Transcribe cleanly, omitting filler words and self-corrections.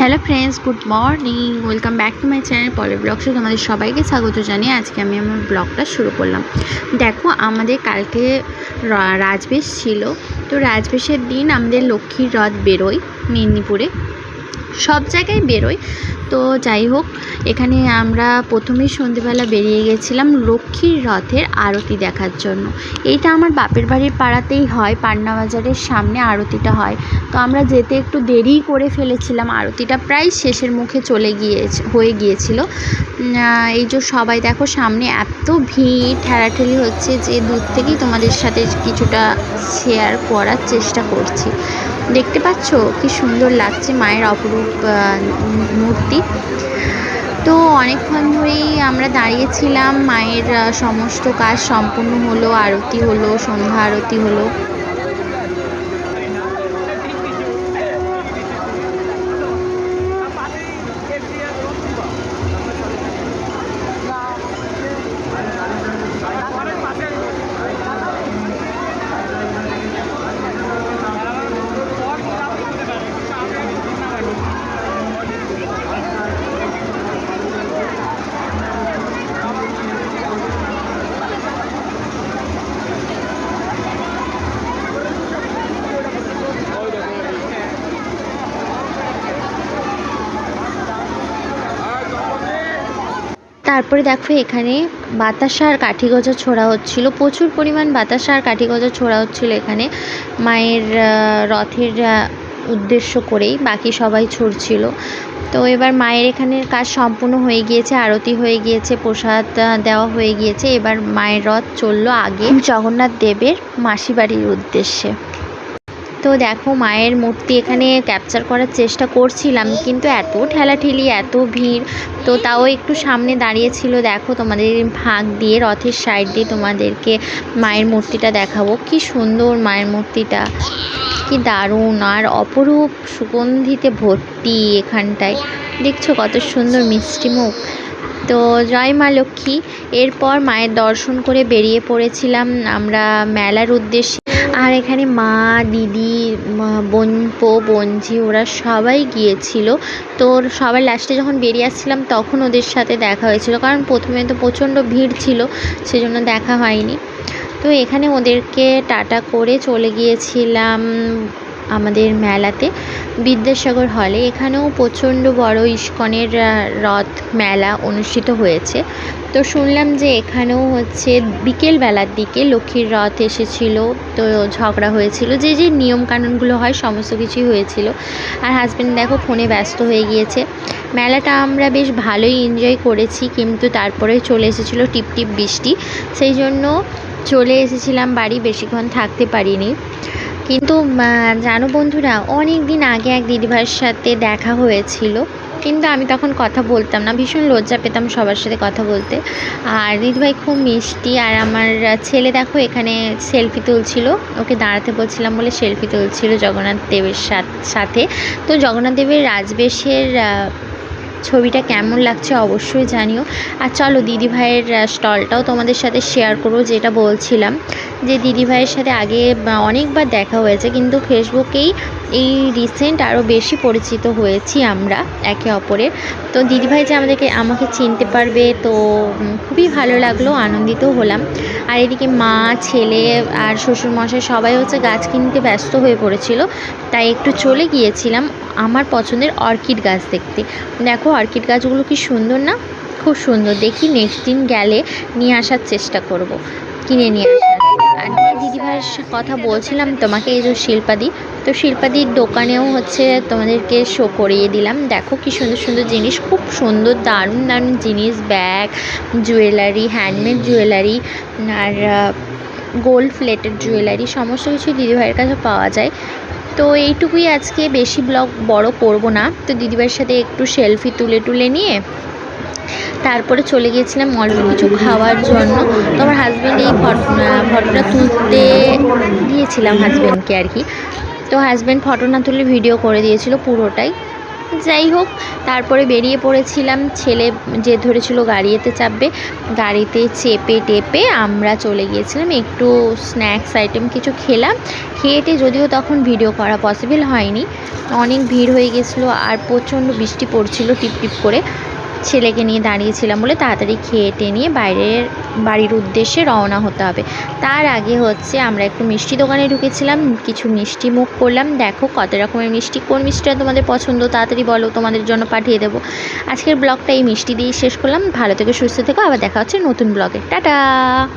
Hello friends, good morning. Welcome back to my channel পলের ব্লগসে তোমাদের সবাইকে স্বাগত জানিয়ে আজকে আমি আমার ব্লগটা শুরু করলাম। দেখো, আমাদের কালকে রাজবেশ ছিল। তো রাজবেশের দিন আমাদের লক্ষ্মীর রথ বেরোয় মেদিনীপুরে, সব জায়গায় বেরোয়। তো যাই হোক, এখানে আমরা প্রথমেই সন্ধেবেলা বেরিয়ে গেছিলাম লক্ষ্মীর রথের আরতি দেখার জন্য। এইটা আমার বাপের বাড়ির পাড়াতেই হয়, পান্না বাজারের সামনে আরতিটা হয়। তো আমরা যেতে একটু দেরি করে ফেলেছিলাম, আরতিটা প্রায় শেষের মুখে হয়ে গিয়েছিল। এই যে সবাই দেখো সামনে এত ভিড়, ঠেলাঠেলি হচ্ছে যে দূর থেকেই তোমাদের সাথে কিছুটা শেয়ার করার চেষ্টা করছি। দেখতে পাচ্ছ কি সুন্দর লাগছে মায়ের অপরূপ মূর্তি। তো অনেকক্ষণ ধরেই আমরা দাঁড়িয়েছিলাম, মায়ের সমস্ত কাজ সম্পূর্ণ হলো, আরতি হলো, সন্ধ্যা আরতি হলো। তারপরে দেখো এখানে বাতাসা আর কাঠি গজা ছোড়া হচ্ছিল, প্রচুর পরিমাণ বাতাসা আর কাঠি গজা ছোড়া হচ্ছিল এখানে মায়ের রথের উদ্দেশ্য করেই, বাকি সবাই ছুটছিল। তো এবার মায়ের এখানের কাজ সম্পূর্ণ হয়ে গিয়েছে, আরতি হয়ে গিয়েছে, প্রসাদ দেওয়া হয়ে গিয়েছে। এবার মায়ের রথ চললো আগে জগন্নাথ দেবের মাসি বাড়ির উদ্দেশ্যে। তো দেখো মায়ের মূর্তি এখানে ক্যাপচার করার চেষ্টা করছিলাম, কিন্তু এত ঠেলাঠেলি, এত ভিড়। তো তাও একটু সামনে দাঁড়িয়েছিল। দেখো তোমাদের ফাঁক দিয়ে, রথের সাইড দিয়ে তোমাদেরকে মায়ের মূর্তিটা দেখাবো। কি সুন্দর মায়ের মূর্তিটা, কি দারুণ আর অপরূপ সুগন্ধিতে ভর্তি এখানটায়। দেখছো কত সুন্দর মিষ্টি মুখ। তো জয় মা লক্ষ্মী। এরপর মায়ের দর্শন করে বেরিয়ে পড়েছিলাম আমরা মেলার উদ্দেশ্যে। আর এখানে মা, দিদি, বোনপো, বোনঝি ওরা সবাই গিয়েছিল। তো সবার লাস্টে যখন বেরিয়ে আসছিলাম তখন ওদের সাথে দেখা হয়েছিল, কারণ প্রথমে তো প্রচণ্ড ভিড় ছিল, সেজন্য দেখা হয়নি। তো এখানে ওদেরকে টাটা করে চলে গিয়েছিলাম আমাদের মেলাতে, বিদ্যাসাগর হলে। এখানেও প্রচণ্ড বড় ইস্কনের রথ মেলা অনুষ্ঠিত হয়েছে। তো শুনলাম যে এখানেও হচ্ছে বিকেলবেলার দিকে লক্ষ্মীর রথ এসেছিল, তো ঝগড়া হয়েছিল, যে যে নিয়মকানুনগুলো হয় সমস্ত কিছুই হয়েছিল। আর হাজব্যান্ড দেখো ফোনে ব্যস্ত হয়ে গিয়েছে। মেলাটা আমরা বেশ ভালোই এনজয় করেছি, কিন্তু তারপরে চলে এসেছিলো টিপটিপ বৃষ্টি, সেই জন্য চলে এসেছিলাম বাড়ি, বেশিক্ষণ থাকতে পারিনি। কিন্তু জানো বন্ধুরা, অনেক দিন আগে এক দিদিভাইয়ের সাথে দেখা হয়েছিল, কিন্তু আমি তখন কথা বলতাম না, ভীষণ লজ্জা পেতাম সবার সাথে কথা বলতে। আর দিদিভাই খুব মিষ্টি। আর আমার ছেলে দেখো এখানে সেলফি তুলছিল, ওকে দাঁড়াতে বলছিলাম বলে সেলফি তুলছিল জগন্নাথ দেবের সাথে। তো জগন্নাথ দেবের রাজবেশের ছবিটা কেমন লাগছে অবশ্যই জানিও। আর চলো দিদিভাইয়ের স্টলটাও তোমাদের সাথে শেয়ার করবো। যেটা বলছিলাম যে দিদিভাইয়ের সাথে আগে অনেকবার দেখা হয়েছে, কিন্তু ফেসবুকেই এই রিসেন্ট আরও বেশি পরিচিত হয়েছি আমরা একে অপরের। তো দিদিভাই যে আমাকে চিনতে পারবে, তো খুবই ভালো লাগলো, আনন্দিত হলাম। আর এদিকে মা, ছেলে আর শ্বশুরমশাই সবাই হচ্ছে গাছ কিনতে ব্যস্ত হয়ে পড়েছিল, তাই একটু চলে গিয়েছিলাম আমার পছন্দের অর্কিড গাছ দেখতে। দেখো অর্কিড গাছগুলো কি সুন্দর না, খুব সুন্দর। দেখি নেক্সট দিন গেলে নিয়ে আসার চেষ্টা করব, কিনে নিয়ে আসার। আর যে দিদিভাইয়ের কথা বলছিলাম তোমাকে, এই যে শিল্পাদি, তো শিল্পাদির দোকানেও হচ্ছে তোমাদেরকে শো করিয়ে দিলাম। দেখো কি সুন্দর সুন্দর জিনিস, খুব সুন্দর দারুণ দারুণ জিনিস, ব্যাগ, জুয়েলারি, হ্যান্ডমেড জুয়েলারি আর গোল্ড প্লেটেড জুয়েলারি, সমস্ত কিছু দিদিভাইয়ের কাছে পাওয়া যায়। তো এইটুকুই আজকে, বেশি ব্লগ বড় করব না। তো দিদিভাইয়ের সাথে একটু সেলফি তুলে নিয়ে তারপরে চলে গিয়েছিলাম অল্প কিছু খাওয়ার জন্য। তো আমার হাজব্যান্ড এই ফটোটা তুলতে দিয়েছিলাম হাজব্যান্ডকে আর কি। তো হাজব্যান্ড ফটো না তুলে ভিডিও করে দিয়েছিল পুরোটাই। যাই হোক, তারপরে বেরিয়ে পড়েছিলাম। ছেলে জেদ ধরেছিল গাড়িতে চাপবে, গাড়িতে চেপে টেপে আমরা চলে গিয়েছিলাম। একটু স্ন্যাক্স আইটেম কিছু খেলাম, খেয়েটে যদিও তখন ভিডিও করা পসিবল হয়নি, অনেক ভিড় হয়ে গেছিলো আর প্রচণ্ড বৃষ্টি পড়ছিল টিপ টিপ করে। ছেলেকে নিয়ে দাঁড়িয়েছিলাম বলে তাড়াতাড়ি খেয়ে টে নিয়ে বাড়ির উদ্দেশ্যে রওনা হতে হবে। তার আগে হচ্ছে আমরা একটু মিষ্টি দোকানে ঢুকেছিলাম, কিছু মিষ্টি মুখ করলাম। দেখো কত রকমের মিষ্টি, কোন মিষ্টিটা তোমাদের পছন্দ তাড়াতাড়ি বলো, তোমাদের জন্য পাঠিয়ে দেবো। আজকের ব্লগটা এই মিষ্টি দিয়েই শেষ করলাম। ভালো থেকো, সুস্থ থেকো, আবার দেখা হচ্ছে নতুন ব্লগে। টাটা।